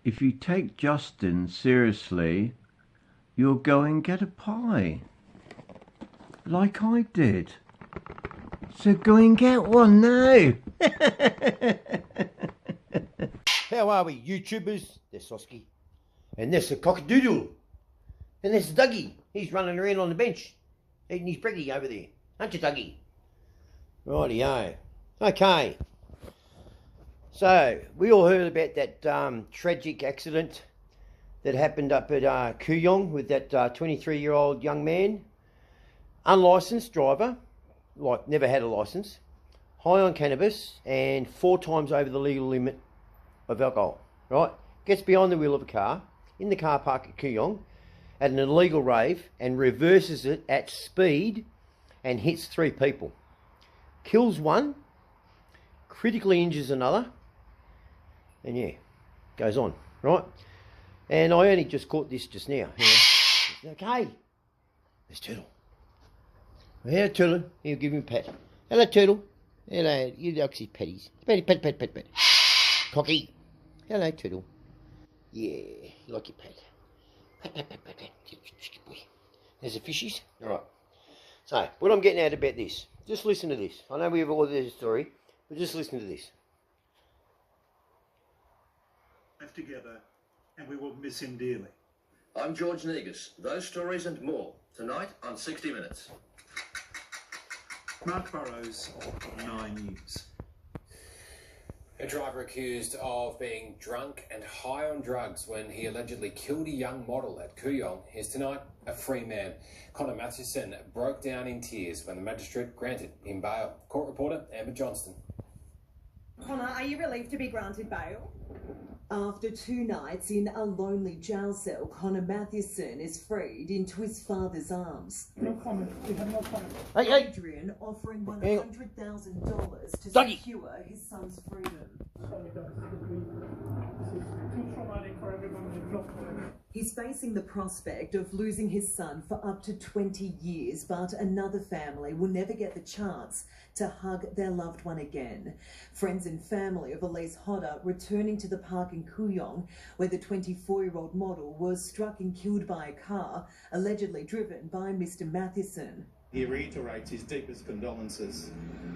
If you take Justin seriously, you'll go and get a pie. Like I did. So go and get one now. How are we, YouTubers? There's Sosky. And there's the cockadoodle. And there's Dougie. He's running around on the bench, eating his brekkie over there. Aren't you, Dougie? Rightio. Okay. So, we all heard about that tragic accident that happened up at Kooyong with that 23-year-old young man. Unlicensed driver, like never had a license, high on cannabis, and 4 times over the legal limit of alcohol, right? Gets behind the wheel of a car, in the car park at Kooyong, at an illegal rave, and reverses it at speed and hits 3 people. Kills 1, critically injures another, and yeah, goes on, right? And I only just caught this just now. Okay, there's Turtle. Hello, Turtle. He'll give him a pat. Hello, Turtle. Hello, you like his patties. Pat, pat, pat, pat, pat. Cocky. Hello, Turtle. Yeah, you like your pat. Pat, pat, pat, pat, pat. There's the fishies. All right. So, what I'm getting at about this, just listen to this. I know we have all this story, but just listen to this. Left together, and we will miss him dearly. I'm George Negus. Those stories and more, tonight on 60 Minutes. Mark Burrows, 9 News. A driver accused of being drunk and high on drugs when he allegedly killed a young model at Kooyong is tonight a free man. Connor Mathewson broke down in tears when the magistrate granted him bail. Court reporter Amber Johnston. Connor, are you relieved to be granted bail? After 2 nights in a lonely jail cell, Connor Mathewson is freed into his father's arms. No comment. We have no comment. Hey. Adrian offering $100,000 to Dougie. secure his son's freedom. Sorry, guys. This is too traumatic for everyone. We've no comment. He's facing the prospect of losing his son for up to 20 years, but another family will never get the chance to hug their loved one again. Friends and family of Elise Hodder returning to the park in Kooyong, where the 24-year-old model was struck and killed by a car, allegedly driven by Mr. Mathewson. He reiterates his deepest condolences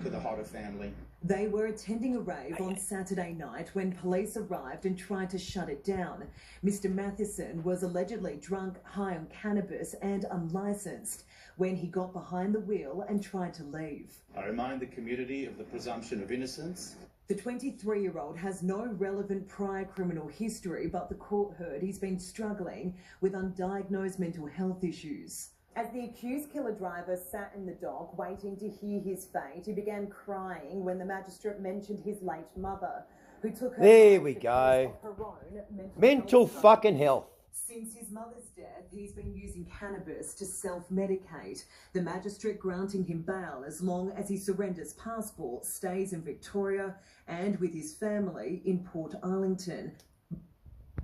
to the Hodder family. They were attending a rave on Saturday night when police arrived and tried to shut it down. Mr. Mathewson was allegedly drunk, high on cannabis and unlicensed when he got behind the wheel and tried to leave. I remind the community of the presumption of innocence. The 23-year-old has no relevant prior criminal history, but the court heard he's been struggling with undiagnosed mental health issues. As the accused killer driver sat in the dock waiting to hear his fate, he began crying when the magistrate mentioned his late mother, who took her There life we because go. of her own Mental health fucking health. Since his mother's death, he's been using cannabis to self-medicate, the magistrate granting him bail as long as he surrenders passport, stays in Victoria and with his family in Port Arlington.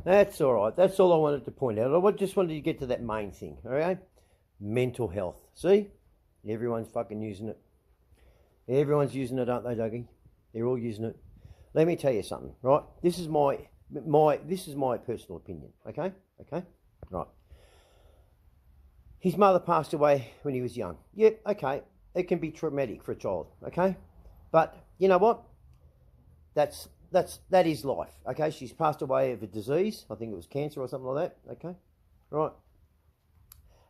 That's all right. That's all I wanted to point out. I just wanted to get to that main thing, all right? Mental health. See? Everyone's fucking using it. Everyone's using it, aren't they, Dougie? They're all using it. Let me tell you something, right? This is my personal opinion, okay? Okay? Right. His mother passed away when he was young. Yep, okay. It can be traumatic for a child, okay? But you know what? That is life, okay? She's passed away of a disease. I think it was cancer or something like that, okay? Right.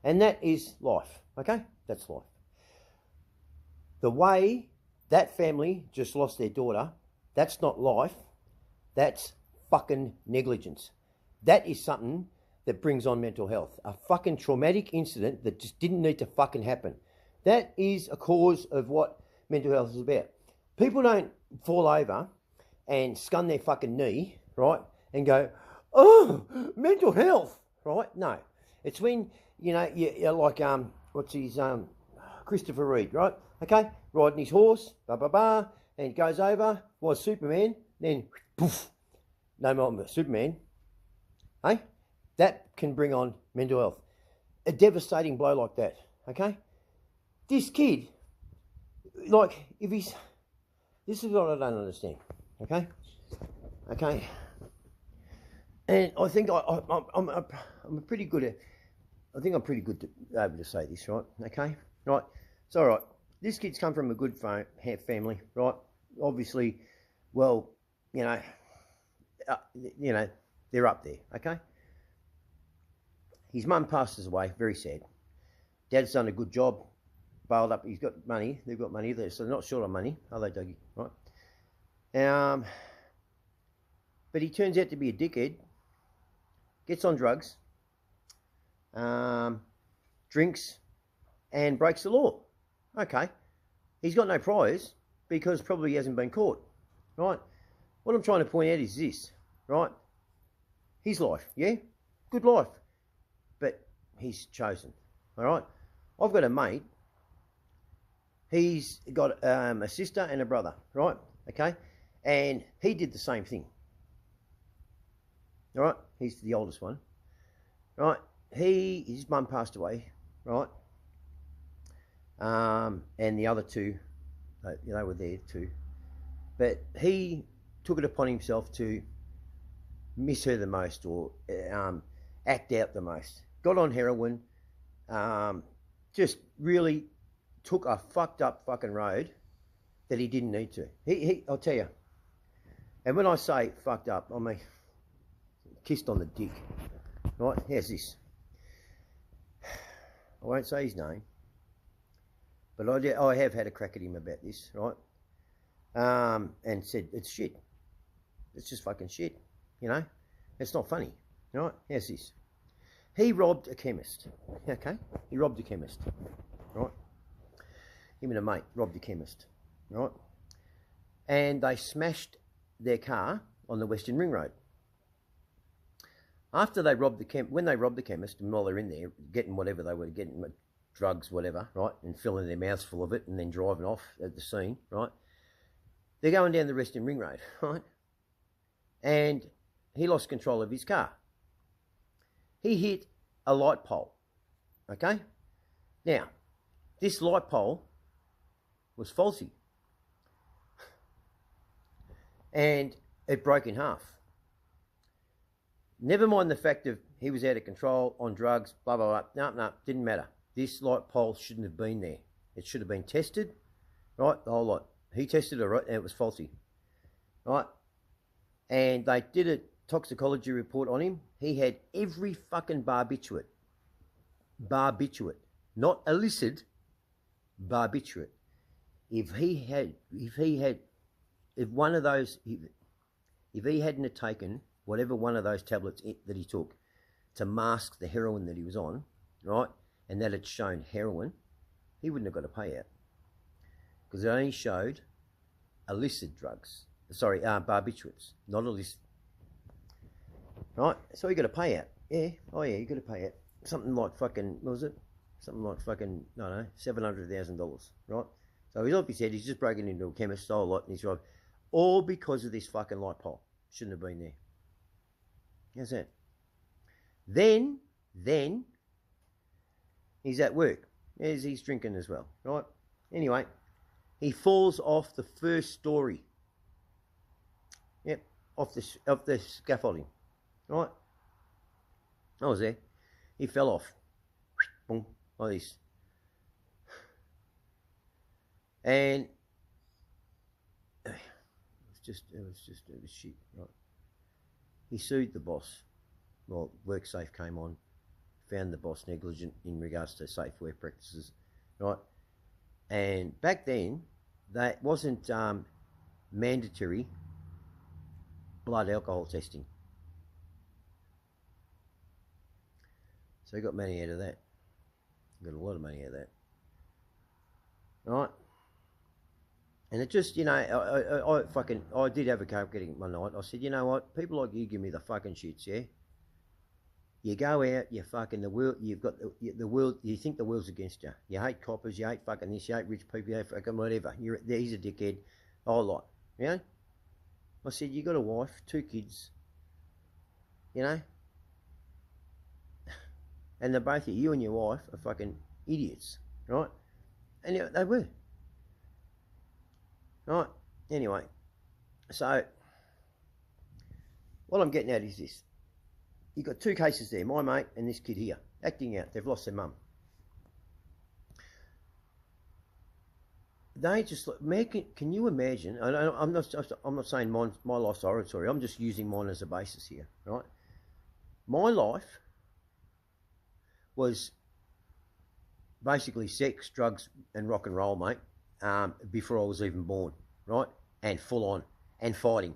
And that is life, okay? That's life. The way that family just lost their daughter, that's not life. That's fucking negligence. That is something that brings on mental health. A fucking traumatic incident that just didn't need to fucking happen. That is a cause of what mental health is about. People don't fall over and scun their fucking knee, right, and go, oh, mental health, right? No. It's when, you know, you're like, what's his, Christopher Reid, right? Okay, riding his horse, and goes over, was Superman, then, poof, no more Superman. Hey? That can bring on mental health. A devastating blow like that, okay? This kid, like, if he's, this is what I don't understand, okay? Okay? And I think I'm pretty good at. I think I'm pretty good to be able to say this, right? Okay, right. It's all right. This kid's come from a good family, right? Obviously, well, you know, they're up there. Okay. His mum passes away. Very sad. Dad's done a good job. Bailed up. He's got money. They've got money. So they're not short on money, are they, Dougie? Right. But he turns out to be a dickhead. Gets on drugs. Drinks and breaks the law. Okay. He's got no priors because probably he hasn't been caught. Right. What I'm trying to point out is this. Right. His life. Yeah. Good life. But he's chosen. All right. I've got a mate. He's got a sister and a brother. Right. Okay. And he did the same thing. All right. He's the oldest one. Right. His mum passed away. Right. And the other two, they were there too. But he took it upon himself to miss her the most, or act out the most. Got on heroin. Just really took a fucked up fucking road that he didn't need to. I'll tell you. And when I say fucked up, I mean kissed on the dick. Right? How's this? I won't say his name, but I have had a crack at him about this, right? And said, it's shit. It's just fucking shit, you know? It's not funny, right? How's this? He robbed a chemist, okay? He robbed a chemist, right? Him and a mate robbed a chemist, right? And they smashed their car on the Western Ring Road. After they robbed when they robbed the chemist, and while they're in there getting whatever they were getting, drugs, whatever, right, and filling their mouths full of it, and then driving off at the scene, right, they're going down the Western Ring Road, right, and he lost control of his car. He hit a light pole, okay? Now, this light pole was faulty, and it broke in half. Never mind the fact of he was out of control, on drugs, blah, blah, blah. No, didn't matter. This light pole shouldn't have been there. It should have been tested, right, the whole lot. He tested it, right, and it was faulty, right? And they did a toxicology report on him. He had every fucking barbiturate, not illicit, barbiturate. If he hadn't have taken whatever one of those tablets that he took to mask the heroin that he was on, right, and that had shown heroin, he wouldn't have got a payout. Because it only showed illicit drugs. Sorry, barbiturates, not illicit. Right, so he got a payout. Yeah, oh yeah, he got a payout. Something like fucking, what was it? Something like fucking, I don't know, $700,000, right? So he's off his head, he's just broken into a chemist, stole a lot, and he's robbed. All because of this fucking light pole. Shouldn't have been there. How's that? Then he's at work. He's drinking as well, right? Anyway, he falls off the first story. Yep, off the scaffolding, right? I was there. He fell off. Boom, like this. And it was shit, right? He sued the boss. Well, WorkSafe came on, found the boss negligent in regards to safe work practices, right? And back then, that wasn't mandatory blood alcohol testing. So he got money out of that. Got a lot of money out of that, right? And it just, you know, I did have a go getting one night. I said, you know what, people like you give me the fucking shits, yeah? You go out, you fucking, the world, you've got the world, you think the world's against you. You hate coppers, you hate fucking this, you hate rich people, you hate fucking whatever. He's a dickhead, a whole lot, you know? I said, you got a wife, 2 kids, you know? And they're both, you and your wife are fucking idiots, right? And they were. Right, anyway, so what I'm getting at is this. you got two cases there, my mate and this kid here, acting out. They've lost their mum. They just, can you imagine? I'm not saying my life's horror story. I'm just using mine as a basis here, right? My life was basically sex, drugs, and rock and roll, mate, before I was even born, right? And full on, and fighting,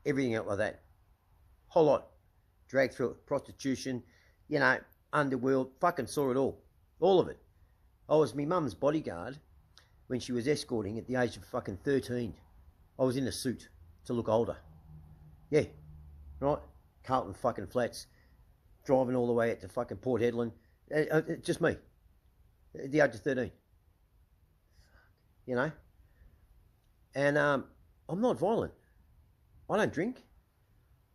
everything else like that, whole lot, dragged through it, prostitution, you know, underworld, fucking saw it all of it. I was my mum's bodyguard when she was escorting at the age of fucking 13. I was in a suit to look older. Yeah, right? Carlton fucking Flats, driving all the way out to fucking Port Hedland. Just me, at the age of 13. You know? And I'm not violent. I don't drink.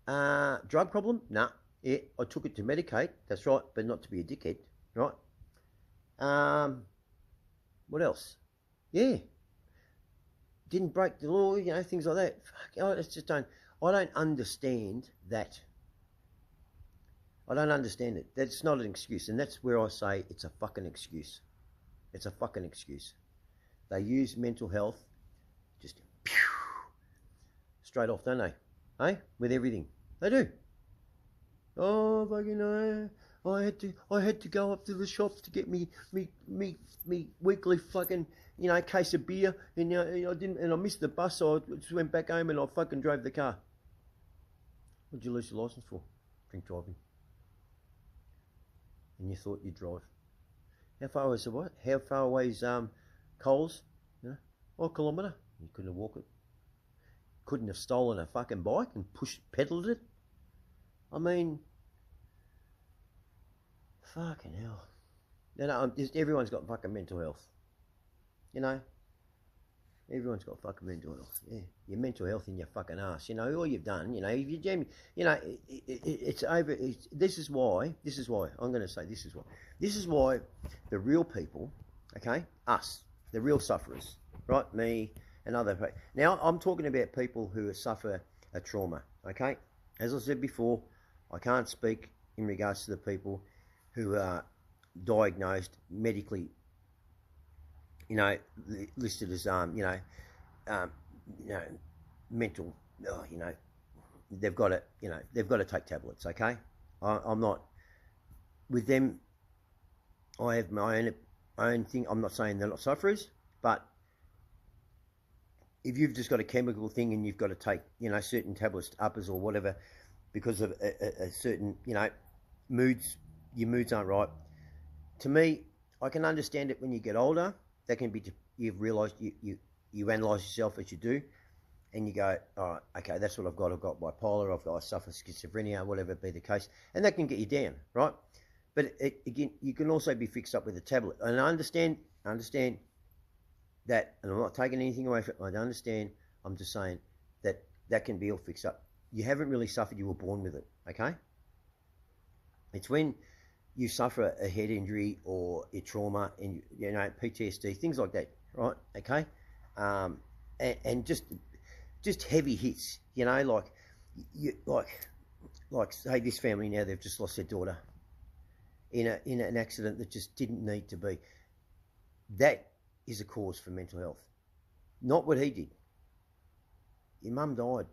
Drug problem? Nah. Yeah, I took it to medicate, that's right, but not to be a dickhead, right? What else? Yeah. Didn't break the law, you know, things like that. Fuck, I just don't understand that. I don't understand it. That's not an excuse, and that's where I say it's a fucking excuse. It's a fucking excuse. They use mental health just straight off, don't they? Hey? With everything. They do. Oh, fucking I had to go up to the shops to get me weekly fucking, you know, case of beer, and I missed the bus, so I just went back home and I fucking drove the car. What'd you lose your license for? Drink driving. And you thought you'd drive. How far was it? What? How far away is Coles? You know, a kilometre. You couldn't have walked it. Couldn't have stolen a fucking bike and pedalled it. I mean, fucking hell. You know, everyone's got fucking mental health. You know, everyone's got fucking mental health. Yeah, your mental health in your fucking ass. You know, all you've done. You know, if you jam, you know, it's over. This is why. I'm going to say this is why. This is why the real people, okay, us, the real sufferers, right, me and other people. Now, I'm talking about people who suffer a trauma. Okay, as I said before, I can't speak in regards to the people who are diagnosed medically, you know, listed as mental, you know, they've got to take tablets. Okay, I'm not with them. I have my own thing. I'm not saying they're not sufferers, but if you've just got a chemical thing and you've got to take, you know, certain tablets, uppers or whatever, because of a certain, you know, your moods aren't right. To me, I can understand it when you get older. That can be, you've realised you analyse yourself as you do, and you go, all right, okay, that's what I've got. I've got bipolar. I suffer schizophrenia, whatever be the case, and that can get you down, right? But again, you can also be fixed up with a tablet. And I understand that, and I'm not taking anything away from it. I understand. I'm just saying that can be all fixed up. You haven't really suffered. You were born with it, okay? It's when you suffer a head injury or a trauma and, you know, PTSD, things like that, right? Okay? And just heavy hits, you know, like say this family now, they've just lost their daughter in an accident that just didn't need to be. That is a cause for mental health. Not what he did. Your mum died.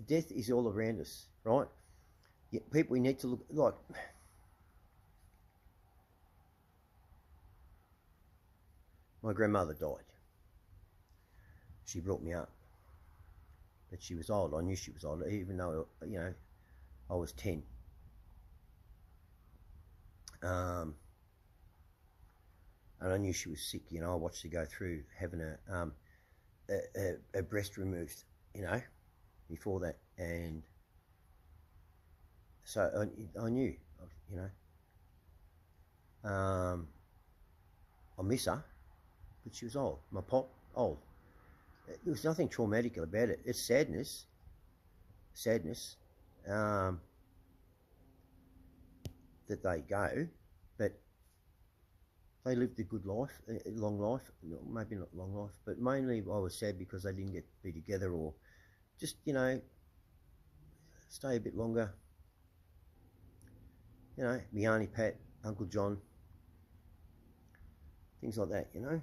Death is all around us, right? People, we need to look like... My grandmother died. She brought me up. But she was old. I knew she was old, even though, you know, I was 10. And I knew she was sick, you know. I watched her go through having a breast removed, you know, before that. And so I knew, you know. I miss her, but she was old. My pop, old. There was nothing traumatic about it. It's sadness. That they go, but they lived a good life, a long life. Maybe not long life, but mainly I was sad because they didn't get to be together, or just, you know, stay a bit longer. You know, my Auntie Pat, Uncle John, things like that, you know.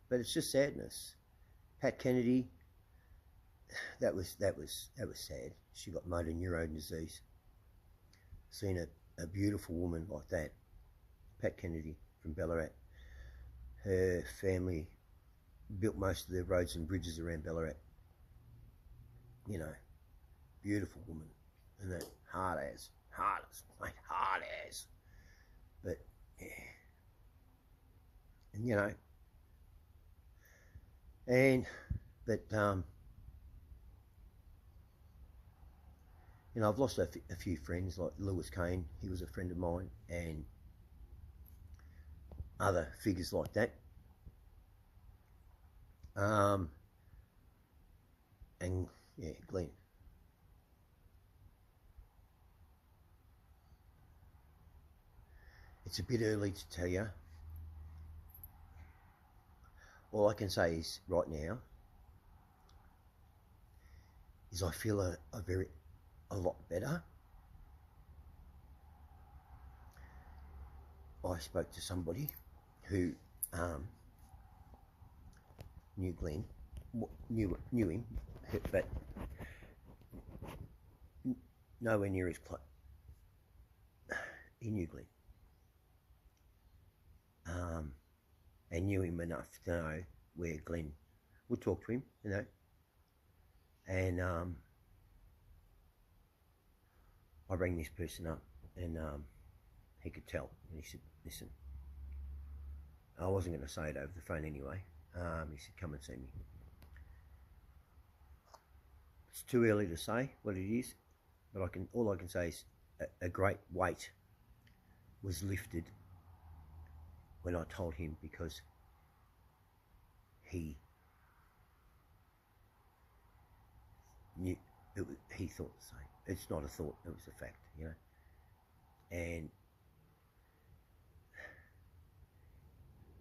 But it's just sadness. Pat Kennedy, that was sad. She got motor neurone disease. Seen a beautiful woman like that, Pat Kennedy from Ballarat. Her family built most of their roads and bridges around Ballarat. You know, beautiful woman, and that hard as. But yeah, and you know, you know, I've lost a few friends like Lewis Kane. He was a friend of mine, and other figures like that. And yeah, Glenn. It's a bit early to tell you. All I can say is right now is I feel a lot better. I spoke to somebody who knew Glenn, knew him, but nowhere near his place. He knew Glenn. And knew him enough to know where Glenn would talk to him, you know. And I rang this person up, and he could tell. And he said, listen, I wasn't going to say it over the phone anyway. He said, come and see me. It's too early to say what it is, but all I can say is a great weight was lifted when I told him, because he knew he thought the same. It's not a thought, it was a fact, you know. And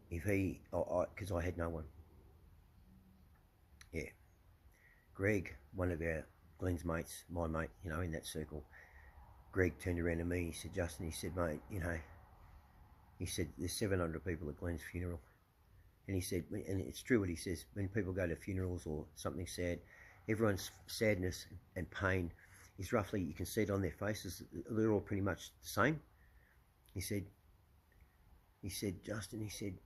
if he, because I had no one. Yeah. Greg, one of Glenn's mates, my mate, you know, in that circle, Greg turned around to me, he said, Justin, he said, mate, you know, he said, there's 700 people at Glenn's funeral. And he said, and it's true what he says, when people go to funerals or something sad, everyone's sadness and pain is roughly, you can see it on their faces, they're all pretty much the same. He said, Justin, he said,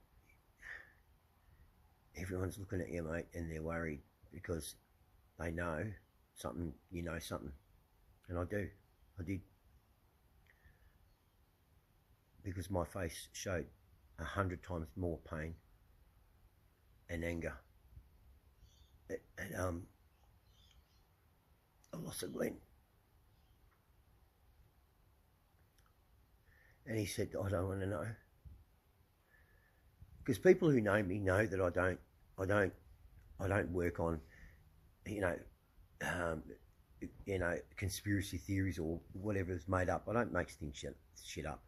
everyone's looking at you, mate, and they're worried because they know something, you know something. And I did. Because my face showed 100 times more pain and anger. And I lost a Glenn. And he said, I don't want to know. Because people who know me know that I don't work on, you know, conspiracy theories or whatever is made up. I don't make things shit up.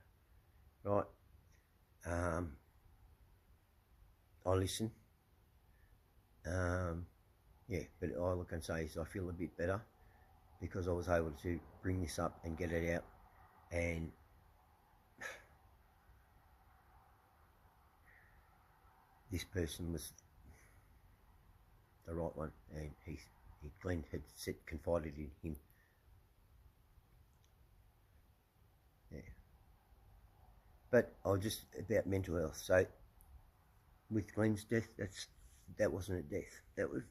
Right? I listen. Yeah, but all I can say is I feel a bit better because I was able to bring this up and get it out, and this person was the right one, and Glenn had confided in him. Yeah. But I was just about mental health. So with Glenn's death, that wasn't a death. It was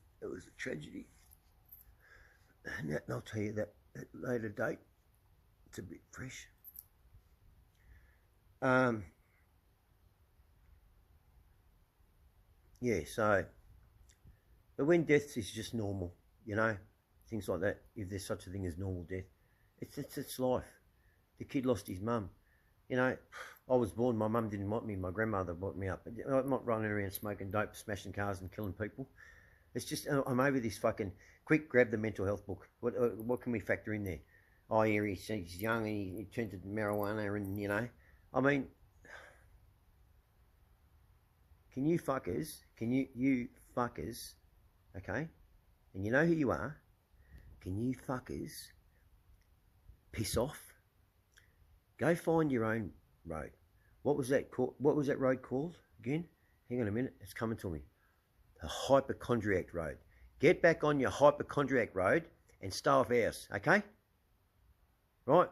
a tragedy. And I'll tell you that at a later date. It's a bit fresh. Yeah, so, but when death is just normal, you know, things like that, if there's such a thing as normal death, it's life. The kid lost his mum. You know, I was born, my mum didn't want me, my grandmother brought me up. I'm not running around smoking dope, smashing cars and killing people. It's just, I'm over this fucking, quick, grab the mental health book. What can we factor in there? Oh, yeah, he's young and he turned to marijuana and, you know, I mean, can you fuckers, okay, and you know who you are, can you fuckers piss off Go find your own road. What was that called? What was that road called again? Hang on a minute. It's coming to me. The hypochondriac road. Get back on your hypochondriac road and stay off ours, okay? Right?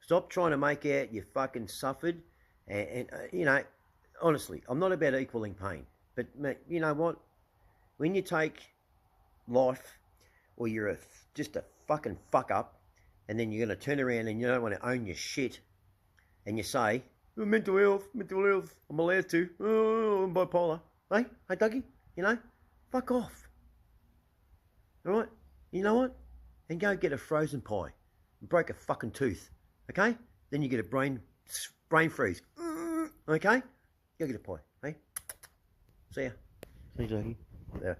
Stop trying to make out you fucking suffered. And you know, honestly, I'm not about equaling pain. But, you know what? When you take life, or you're just a fucking fuck up, and then you're going to turn around and you don't want to own your shit, and you say, oh, mental health, I'm allowed to, oh, I'm bipolar. Hey, Dougie, you know, fuck off. Alright? You know what? And go get a frozen pie. And break a fucking tooth. Okay? Then you get a brain freeze. Okay? Go get a pie. Hey? See ya. See you, Dougie. Yeah.